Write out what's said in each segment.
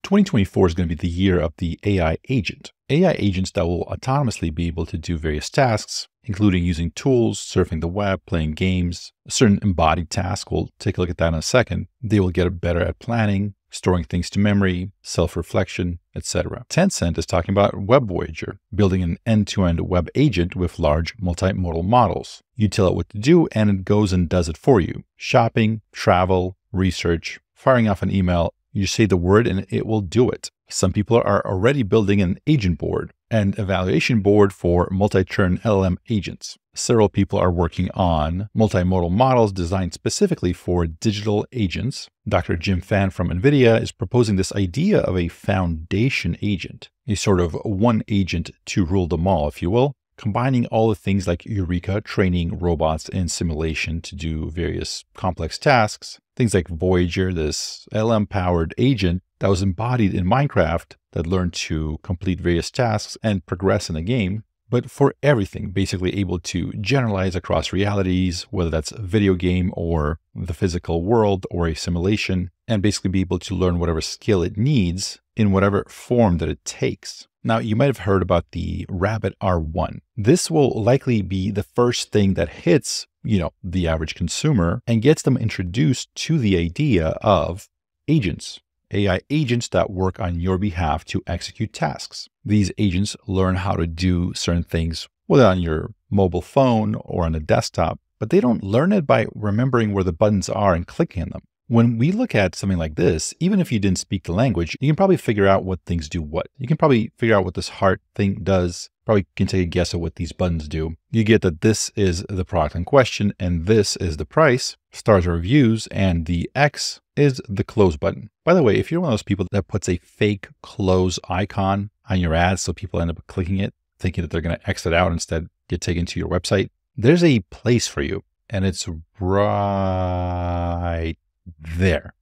2024 is going to be the year of the AI agent. AI agents that will autonomously be able to do various tasks, including using tools, surfing the web, playing games, a certain embodied task. We'll take a look at that in a second. They will get better at planning, storing things to memory, self-reflection, etc. Tencent is talking about WEBVOYAGER, building an end-to-end web agent with large multimodal models. You tell it what to do and it goes and does it for you. Shopping, travel, research, firing off an email. You say the word and it will do it. Some people are already building an agent board and evaluation board for multi-turn LLM agents. Several people are working on multimodal models designed specifically for digital agents. Dr. Jim Fan from NVIDIA is proposing this idea of a foundation agent, a sort of one agent to rule them all, if you will, combining all the things like Eureka, training robots in simulation to do various complex tasks, things like Voyager, this LM-powered agent that was embodied in Minecraft that learned to complete various tasks and progress in the game, but for everything, basically able to generalize across realities, whether that's a video game or the physical world or a simulation, and basically be able to learn whatever skill it needs in whatever form that it takes. Now, you might have heard about the Rabbit R1. This will likely be the first thing that hits, the average consumer and gets them introduced to the idea of agents. AI agents that work on your behalf to execute tasks. These agents learn how to do certain things, whether on your mobile phone or on a desktop, but they don't learn it by remembering where the buttons are and clicking on them. When we look at something like this, even if you didn't speak the language, you can probably figure out what things do what. You can probably figure out what this heart thing does, probably can take a guess at what these buttons do. You get that this is the product in question, and this is the price, stars or reviews, and the X is the close button. By the way, if you're one of those people that puts a fake close icon on your ads so people end up clicking it, thinking that they're going to exit out instead get taken to your website, there's a place for you, and it's right there.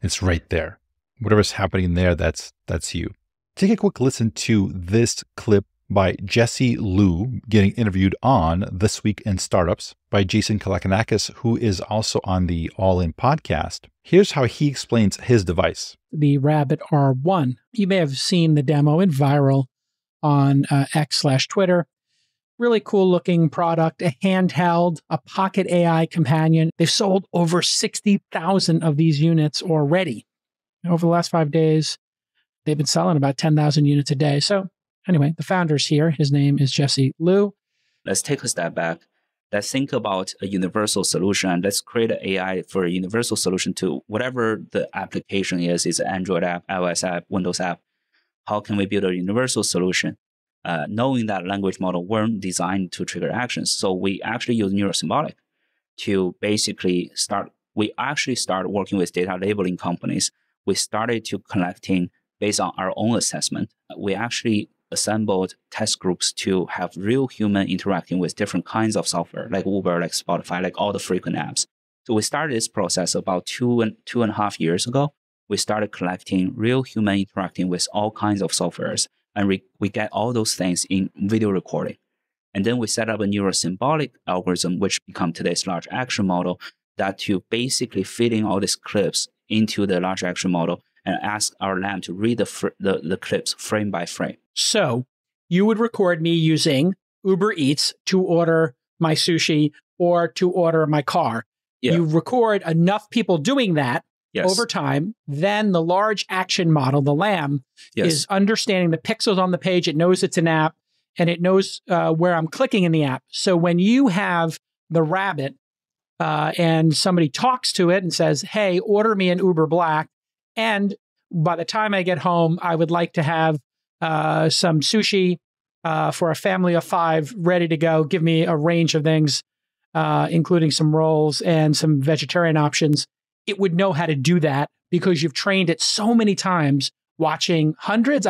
It's right there. Whatever's happening there, that's you. Take a quick listen to this clip by Jesse Liu getting interviewed on This Week in Startups by Jason Kalakanakis, who is also on the All In podcast. Here's how he explains his device. The Rabbit R1. You may have seen the demo in viral on X/Twitter. Really cool looking product, a handheld, a pocket AI companion. They've sold over 60,000 of these units already. Over the last 5 days, they've been selling about 10,000 units a day. So anyway, the founder's here. His name is Jesse Liu. Let's take a step back. Let's think about a universal solution. And let's create an AI for a universal solution to whatever the application is. It's an Android app, iOS app, Windows app. How can we build a universal solution? Knowing that language model weren't designed to trigger actions. So we actually use neurosymbolic to basically we actually started working with data labeling companies. We started to collecting based on our own assessment. We actually assembled test groups to have real human interacting with different kinds of software, like Uber, like Spotify, like all the frequent apps. So we started this process about two and a half years ago. We started collecting real human interacting with all kinds of softwares. And we get all those things in video recording. And then we set up a neurosymbolic algorithm, which become today's large action model, that to basically feeding all these clips into the large action model and ask our LAM to read the clips frame by frame. So you would record me using Uber Eats to order my sushi or to order my car. Yeah. You record enough people doing that. Yes. Over time, then the large action model, the LAM, yes, is understanding the pixels on the page. It knows it's an app, and it knows where I'm clicking in the app. So when you have the Rabbit and somebody talks to it and says, hey, order me an Uber Black, and by the time I get home, I would like to have some sushi for a family of 5 ready to go. Give me a range of things, including some rolls and some vegetarian options. It would know how to do that because you've trained it so many times watching hundreds,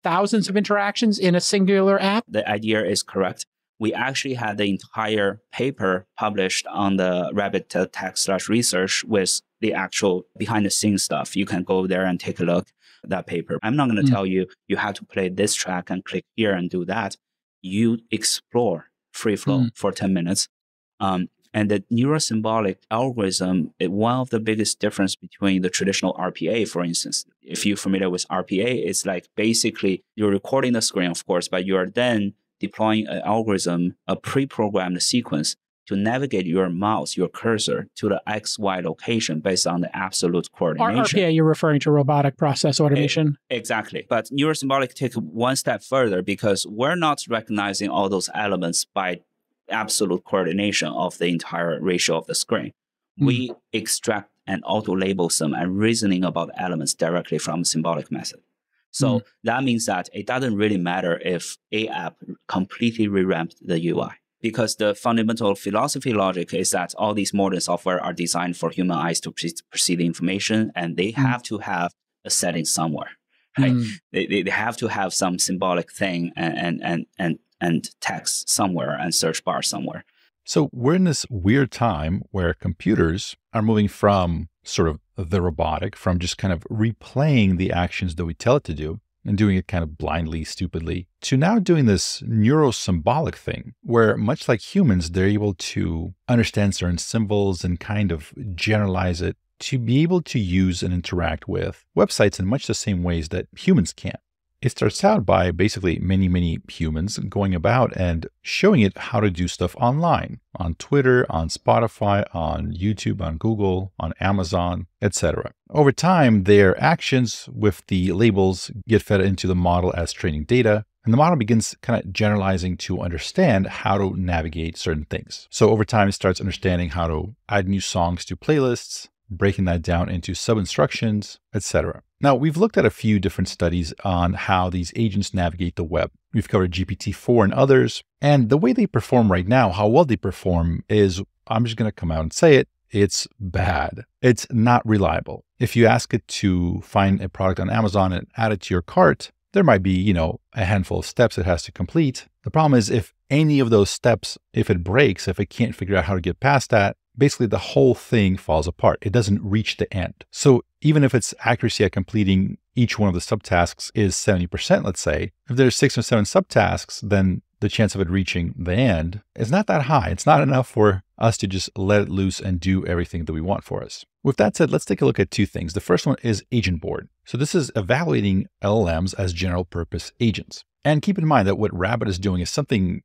thousands of interactions in a singular app. The idea is correct. We actually had the entire paper published on the Rabbit Tech/research with the actual behind the scenes stuff. You can go there and take a look at that paper. I'm not going to tell you, you have to play this track and click here and do that. You explore free flow for 10 minutes. And the neurosymbolic algorithm, one of the biggest difference between the traditional RPA, for instance, if you're familiar with RPA, it's like basically you're recording the screen, of course, but you're then deploying an algorithm, a pre-programmed sequence to navigate your mouse, your cursor to the XY location based on the absolute coordination. RPA, you're referring to robotic process automation? Exactly. But neurosymbolic take one step further because we're not recognizing all those elements by absolute coordination of the entire ratio of the screen. We extract and auto-label them and reasoning about elements directly from symbolic method. So that means that it doesn't really matter if a app completely revamped the UI. Because the fundamental philosophy logic is that all these modern software are designed for human eyes to perceive the information, and they have to have a setting somewhere, right? They have to have some symbolic thing and text somewhere and search bar somewhere. So we're in this weird time where computers are moving from sort of the robotic, from just kind of replaying the actions that we tell it to do, and doing it kind of blindly, stupidly, to now doing this neurosymbolic thing where, much like humans, they're able to understand certain symbols and kind of generalize it to be able to use and interact with websites in much the same ways that humans can. It starts out by basically many humans going about and showing it how to do stuff online, on Twitter, on Spotify, on YouTube, on Google, on Amazon, etc. Over time, their actions with the labels get fed into the model as training data, and the model begins kind of generalizing to understand how to navigate certain things. So over time, it starts understanding how to add new songs to playlists, breaking that down into sub-instructions, etc. Now, we've looked at a few different studies on how these agents navigate the web. We've covered GPT-4 and others, and the way they perform right now, how well they perform is, I'm just going to come out and say it, it's bad. It's not reliable. If you ask it to find a product on Amazon and add it to your cart, there might be, a handful of steps it has to complete. The problem is if any of those steps, if it breaks, if it can't figure out how to get past that, basically the whole thing falls apart. It doesn't reach the end. So even if its accuracy at completing each one of the subtasks is 70%, let's say, if there's 6 or 7 subtasks, then the chance of it reaching the end is not that high. It's not enough for us to just let it loose and do everything that we want for us. With that said, let's take a look at 2 things. The first one is AGENTBOARD. So this is evaluating LLMs as general purpose agents. And keep in mind that what Rabbit is doing is something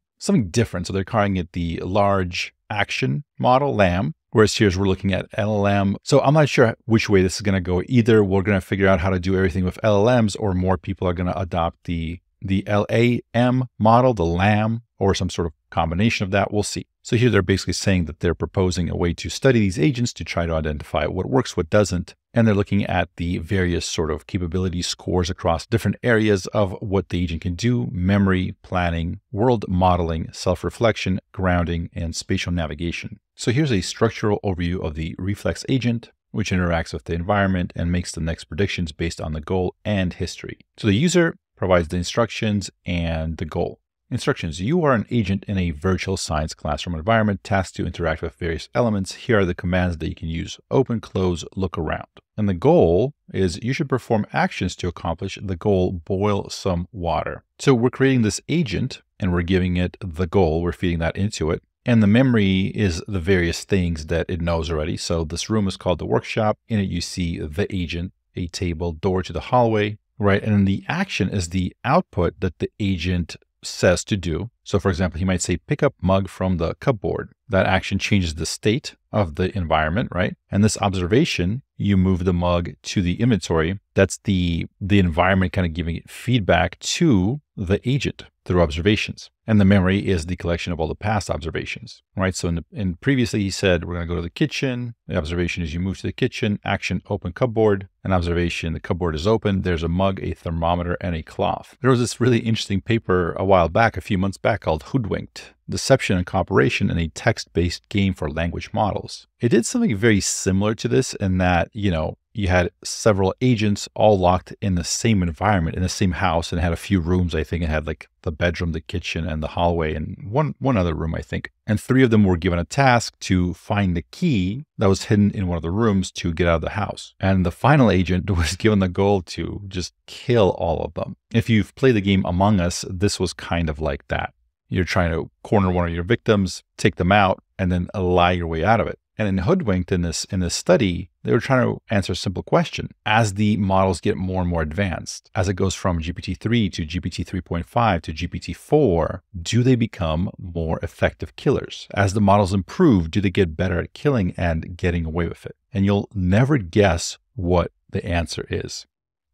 different. So they're calling it the large action model, LAM, whereas here we're looking at LLM. So I'm not sure which way this is going to go. Either we're going to figure out how to do everything with LLMs, or more people are going to adopt the LAM model, the LAM, or some sort of combination of that. We'll see. So here they're basically saying that they're proposing a way to study these agents to try to identify what works, what doesn't. And they're looking at the various sort of capability scores across different areas of what the agent can do: memory, planning, world modeling, self-reflection, grounding, and spatial navigation. So here's a structural overview of the reflex agent, which interacts with the environment and makes the next predictions based on the goal and history. So the user provides the instructions and the goal. Instructions: you are an agent in a virtual science classroom environment tasked to interact with various elements. Here are the commands that you can use: open, close, look around. And the goal is you should perform actions to accomplish the goal: boil some water. So we're creating this agent and we're giving it the goal. We're feeding that into it. And the memory is the various things that it knows already. So this room is called the workshop. In it, you see the agent, a table, door to the hallway, right? And then the action is the output that the agent says to do. So for example, he might say, pick up mug from the cupboard. That action changes the state of the environment, right? And this observation, you move the mug to the inventory. That's the environment kind of giving it feedback to the agent through observations. And the memory is the collection of all the past observations, right? So in previously he said, we're going to go to the kitchen. The observation is you move to the kitchen. Action, open cupboard. An observation, the cupboard is open. There's a mug, a thermometer, and a cloth. There was this really interesting paper a while back, a few months back, called Hoodwinked: Deception and Cooperation in a Text-Based Game for Language Models. It did something very similar to this in that, you had several agents all locked in the same environment, in the same house, and had a few rooms. I think it had like the bedroom, the kitchen, and the hallway, and one other room, I think. And 3 of them were given a task to find the key that was hidden in one of the rooms to get out of the house. And the final agent was given the goal to just kill all of them. If you've played the game Among Us, this was kind of like that. You're trying to corner one of your victims, take them out, and then lie your way out of it. And in Hoodwinked, in this study, they were trying to answer a simple question. As the models get more and more advanced, as it goes from GPT-3 to GPT 3.5 to GPT-4, do they become more effective killers? As the models improve, do they get better at killing and getting away with it? And you'll never guess what the answer is.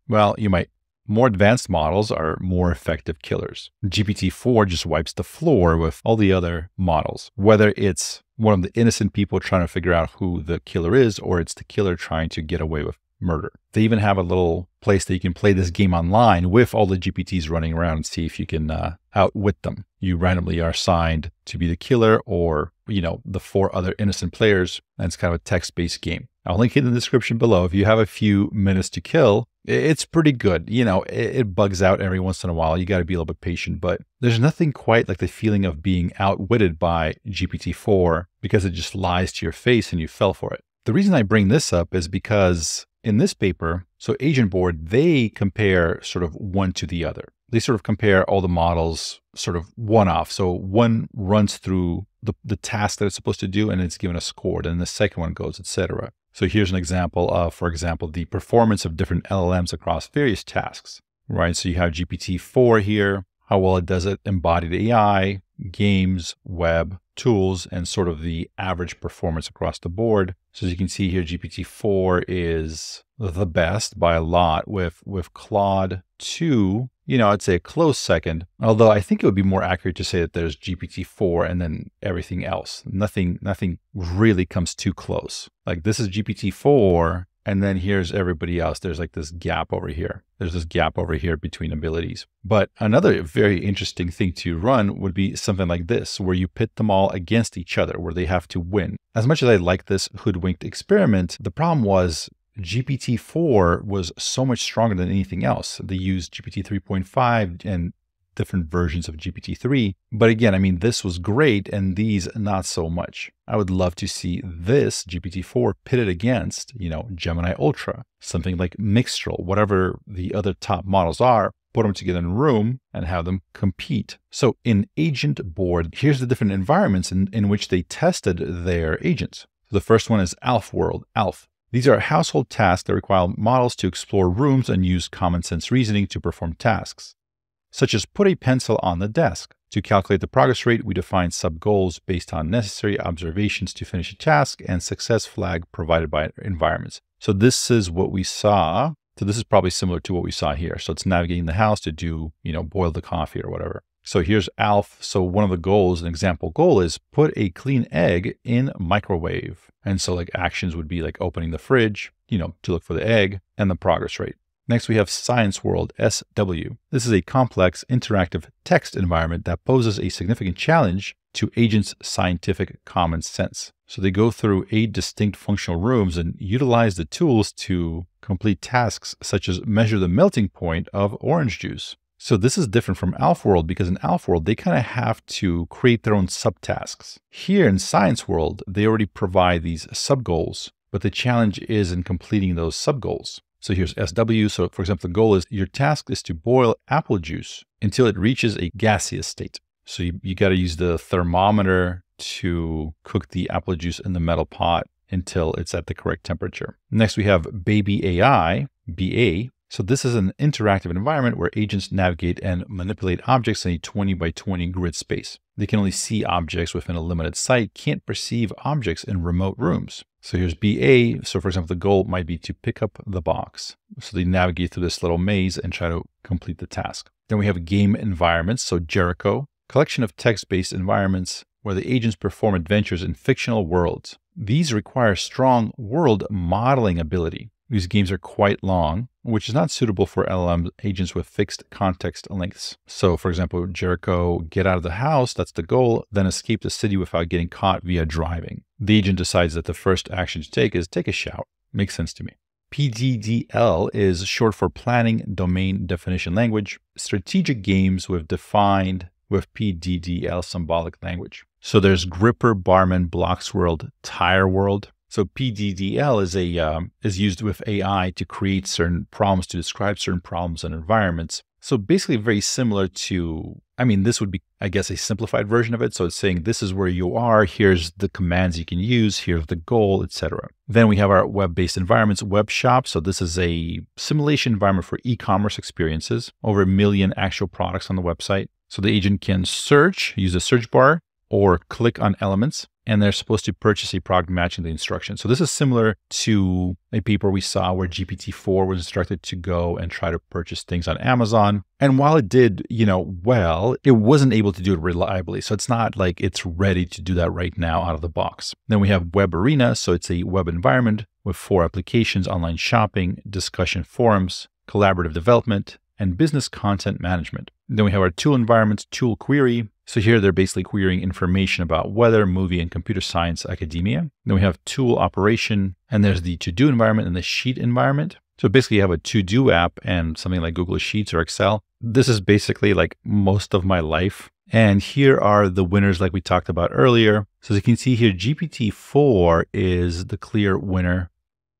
Well, you might. More advanced models are more effective killers. GPT-4 just wipes the floor with all the other models, whether it's one of the innocent people trying to figure out who the killer is, or it's the killer trying to get away with murder. They even have a little place that you can play this game online with all the GPTs running around and see if you can outwit them. You randomly are assigned to be the killer or, the 4 other innocent players, and it's kind of a text-based game. I'll link it in the description below. If you have a few minutes to kill, it's pretty good. It bugs out every once in a while. You got to be a little bit patient, but there's nothing quite like the feeling of being outwitted by GPT-4 because it just lies to your face and you fell for it. The reason I bring this up is because in this paper, so AGENTBOARD, they compare sort of one to the other. They sort of compare all the models sort of one off. So one runs through the task that it's supposed to do and it's given a score. And then the second one goes, etc. So here's an example of, for example, the performance of different LLMs across various tasks, right? So you have GPT-4 here, how well it does it, embodied AI, games, web, tools, and sort of the average performance across the board. So as you can see here, GPT-4 is the best by a lot with Claude 2, I'd say a close second, although I think it would be more accurate to say that there's GPT-4 and then everything else. Nothing really comes too close. Like this is GPT-4, and then here's everybody else. There's like this gap over here. There's this gap over here between abilities. But another very interesting thing to run would be something like this, where you pit them all against each other, where they have to win. As much as I like this Hoodwinked experiment, the problem was GPT-4 was so much stronger than anything else. They used GPT 3.5 and different versions of GPT-3. But again, this was great and these not so much. I would love to see this GPT-4 pitted against, Gemini Ultra, something like Mixtral, whatever the other top models are, put them together in a room and have them compete. So in AGENTBOARD, here's the different environments in which they tested their agents. So the first one is ALF World, ALF. These are household tasks that require models to explore rooms and use common sense reasoning to perform tasks, such as put a pencil on the desk. To calculate the progress rate, we define sub-goals based on necessary observations to finish a task and success flag provided by environments. So this is what we saw. So this is probably similar to what we saw here. So it's navigating the house to do, boil the coffee or whatever. So here's ALF. So one of the goals, an example goal is put a clean egg in microwave. And so like actions would be like opening the fridge, to look for the egg and the progress rate. Next, we have Science World, SW. This is a complex, interactive text environment that poses a significant challenge to agents' scientific common sense. So they go through 8 distinct functional rooms and utilize the tools to complete tasks such as measure the melting point of orange juice. So this is different from ALF World because in ALF World, they kind of have to create their own subtasks. Here in Science World, they already provide these sub-goals, but the challenge is in completing those sub-goals. So here's SW. So for example, the goal is your task is to boil apple juice until it reaches a gaseous state. So you got to use the thermometer to cook the apple juice in the metal pot until it's at the correct temperature. Next, we have Baby AI, BA. So this is an interactive environment where agents navigate and manipulate objects in a 20 by 20 grid space. They can only see objects within a limited sight, can't perceive objects in remote rooms. So here's BA. So for example, the goal might be to pick up the box. So they navigate through this little maze and try to complete the task. Then we have game environments. So Jericho, collection of text-based environments where the agents perform adventures in fictional worlds. These require strong world modeling ability. These games are quite long, which is not suitable for LLM agents with fixed context lengths. So for example, Jericho, get out of the house, that's the goal, then escape the city without getting caught via driving. The agent decides that the first action to take is take a shower. Makes sense to me. PDDL is short for Planning Domain Definition Language. Strategic games with PDDL symbolic language. So there's Gripper, Barman, Blocks World, Tire World. So PDDL is used with AI to create certain problems, to describe certain problems and environments. So basically very similar to, I mean, this would be, I guess, a simplified version of it. So it's saying this is where you are, here's the commands you can use, here's the goal, etc. Then we have our web-based environments, web shop. So this is a simulation environment for e-commerce experiences, over 1 million actual products on the website. So the agent can search, use the search bar, or click on elements, and they're supposed to purchase a product matching the instructions. So this is similar to a paper we saw where GPT-4 was instructed to go and try to purchase things on Amazon. And while it did, well, it wasn't able to do it reliably. So it's not like it's ready to do that right now out of the box. Then we have Web Arena. So it's a web environment with 4 applications: online shopping, discussion forums, collaborative development, and business content management. Then we have our tool environments, tool query. So here they're basically querying information about weather, movie, and computer science academia. Then we have tool operation, and there's the to-do environment and the sheet environment. So basically you have a to-do app and something like Google Sheets or Excel. This is basically like most of my life. And here are the winners like we talked about earlier. So as you can see here, GPT-4 is the clear winner.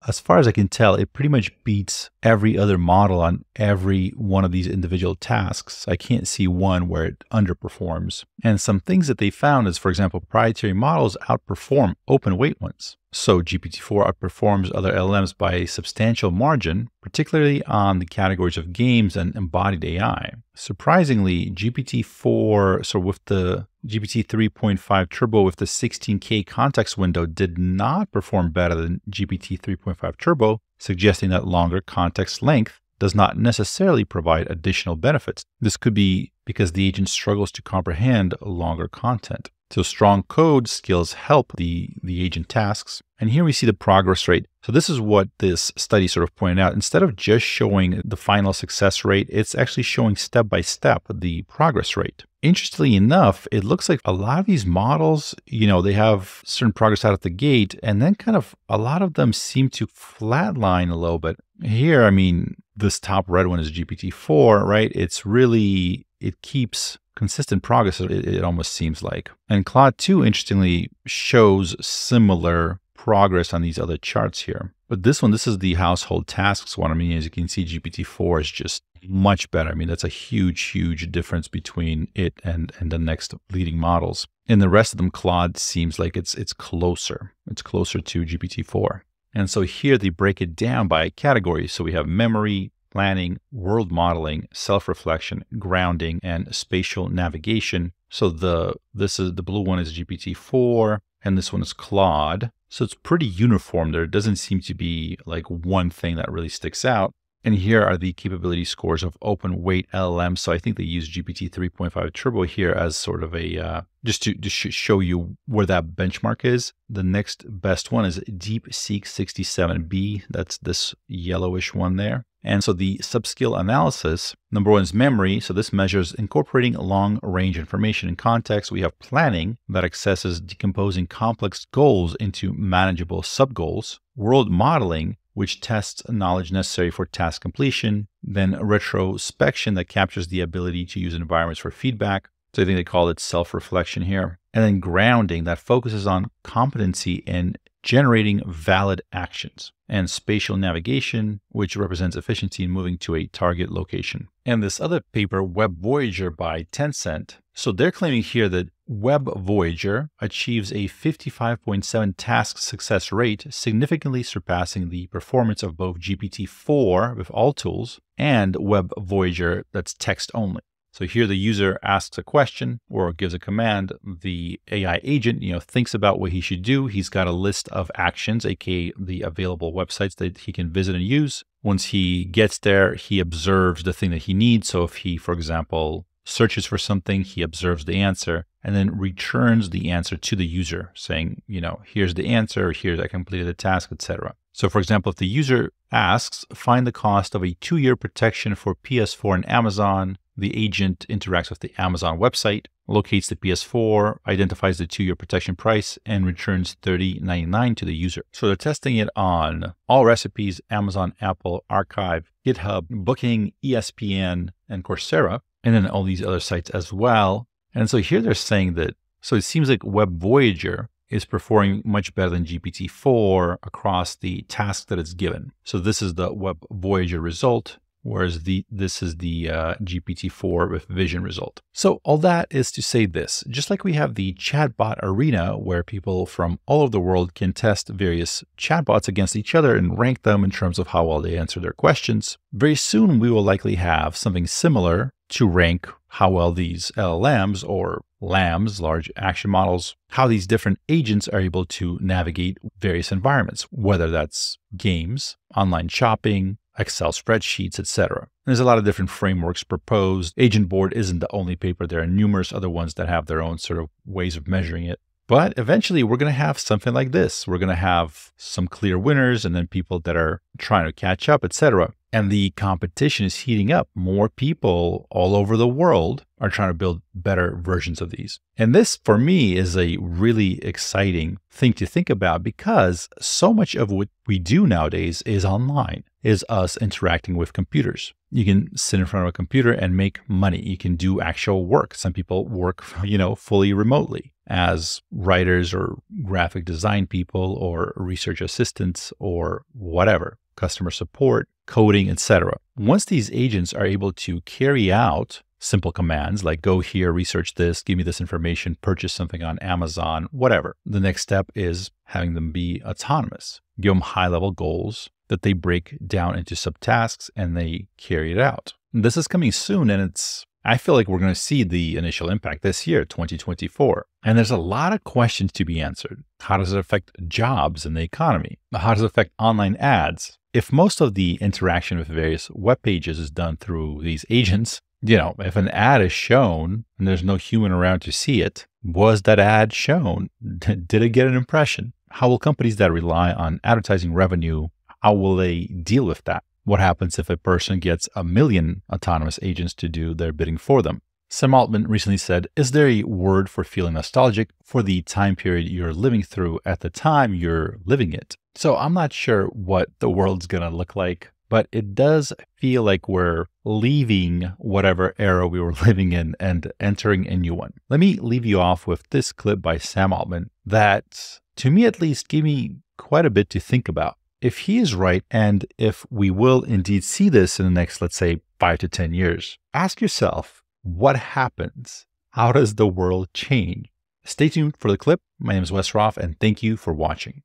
As far as I can tell, it pretty much beats every other model on every one of these individual tasks. I can't see one where it underperforms. And some things that they found is, for example, proprietary models outperform open weight ones. So GPT-4 outperforms other LLMs by a substantial margin, particularly on the categories of games and embodied AI. Surprisingly, GPT-4, so with the GPT 3.5 Turbo with the 16K context window, did not perform better than GPT 3.5 Turbo, suggesting that longer context length does not necessarily provide additional benefits. This could be because the agent struggles to comprehend longer content. So strong code skills help the agent tasks. And here we see the progress rate. So this is what this study sort of pointed out. Instead of just showing the final success rate, it's actually showing step by step the progress rate. Interestingly enough, it looks like a lot of these models, they have certain progress out of the gate, and then kind of a lot of them seem to flatline a little bit. Here, I mean, this top red one is GPT-4, right? It keeps consistent progress, it almost seems like. And Claude 2, interestingly, shows similar progress on these other charts here. But this is the household tasks one. I mean, as you can see, GPT-4 is just much better. I mean, that's a huge, huge difference between it and the next leading models. In the rest of them, Claude seems like it's closer. It's closer to GPT-4. And so here they break it down by category. So we have memory, planning, world modeling, self-reflection, grounding, and spatial navigation. So the blue one is GPT-4, and this one is Claude. So it's pretty uniform there. It doesn't seem to be like one thing that really sticks out. And here are the capability scores of open weight LLM. So I think they use GPT 3.5 Turbo here as sort of a, just to show you where that benchmark is. The next best one is DeepSeek 67B. That's this yellowish one there. And so the subskill analysis, number one is memory. So this measures incorporating long range information in context. We have planning that accesses decomposing complex goals into manageable sub-goals. World modeling, which tests knowledge necessary for task completion. Then retrospection that captures the ability to use environments for feedback. So I think they call it self-reflection here. And then grounding that focuses on competency in generating valid actions. And spatial navigation, which represents efficiency in moving to a target location. And this other paper, WEBVOYAGER by Tencent. So they're claiming here that WEBVOYAGER achieves a 55.7 task success rate, significantly surpassing the performance of both GPT-4 with all tools and WEBVOYAGER that's text only. So here the user asks a question or gives a command. The AI agent, thinks about what he should do. He's got a list of actions, aka the available websites that he can visit and use. Once he gets there, he observes the thing that he needs. So if he, for example, searches for something, he observes the answer and then returns the answer to the user saying, here's the answer, here's I completed the task, etc. So for example, if the user asks, find the cost of a 2-year protection for PS4 and Amazon, the agent interacts with the Amazon website, locates the PS4, identifies the 2-year protection price, and returns $30.99 to the user. So they're testing it on all recipes, Amazon, Apple, Archive, GitHub, Booking, ESPN, and Coursera, and then all these other sites as well. And so here they're saying that, so it seems like WEBVOYAGER is performing much better than GPT-4 across the task that it's given. So this is the WEBVOYAGER result. whereas this is the GPT-4 with vision result. So all that is to say this, just like we have the chatbot arena where people from all over the world can test various chatbots against each other and rank them in terms of how well they answer their questions, very soon we will likely have something similar to rank how well these LLMs or LAMs, large action models, how these different agents are able to navigate various environments, whether that's games, online shopping, Excel spreadsheets, etc. There's a lot of different frameworks proposed. AGENTBOARD isn't the only paper. There are numerous other ones that have their own sort of ways of measuring it. But eventually we're going to have something like this. We're going to have some clear winners and then people that are trying to catch up, etc. And the competition is heating up. More people all over the world are trying to build better versions of these. And this, for me, is a really exciting thing to think about because so much of what we do nowadays is online, is us interacting with computers. You can sit in front of a computer and make money. You can do actual work. Some people work, fully remotely as writers or graphic design people or research assistants or whatever, customer support, coding, etc. Once these agents are able to carry out simple commands like go here, research this, give me this information, purchase something on Amazon, whatever, the next step is having them be autonomous. Give them high-level goals that they break down into subtasks and they carry it out. This is coming soon, and I feel like we're going to see the initial impact this year, 2024. And there's a lot of questions to be answered. How does it affect jobs and the economy? How does it affect online ads? If most of the interaction with various web pages is done through these agents, if an ad is shown and there's no human around to see it, was that ad shown? Did it get an impression? How will companies that rely on advertising revenue, how will they deal with that? What happens if a person gets 1 million autonomous agents to do their bidding for them? Sam Altman recently said, is there a word for feeling nostalgic for the time period you're living through at the time you're living it? So I'm not sure what the world's going to look like, but it does feel like we're leaving whatever era we were living in and entering a new one. Let me leave you off with this clip by Sam Altman that, to me at least, gave me quite a bit to think about. If he is right, and if we will indeed see this in the next, let's say, 5 to 10 years, ask yourself, what happens? How does the world change? Stay tuned for the clip. My name is Wes Roth, and thank you for watching.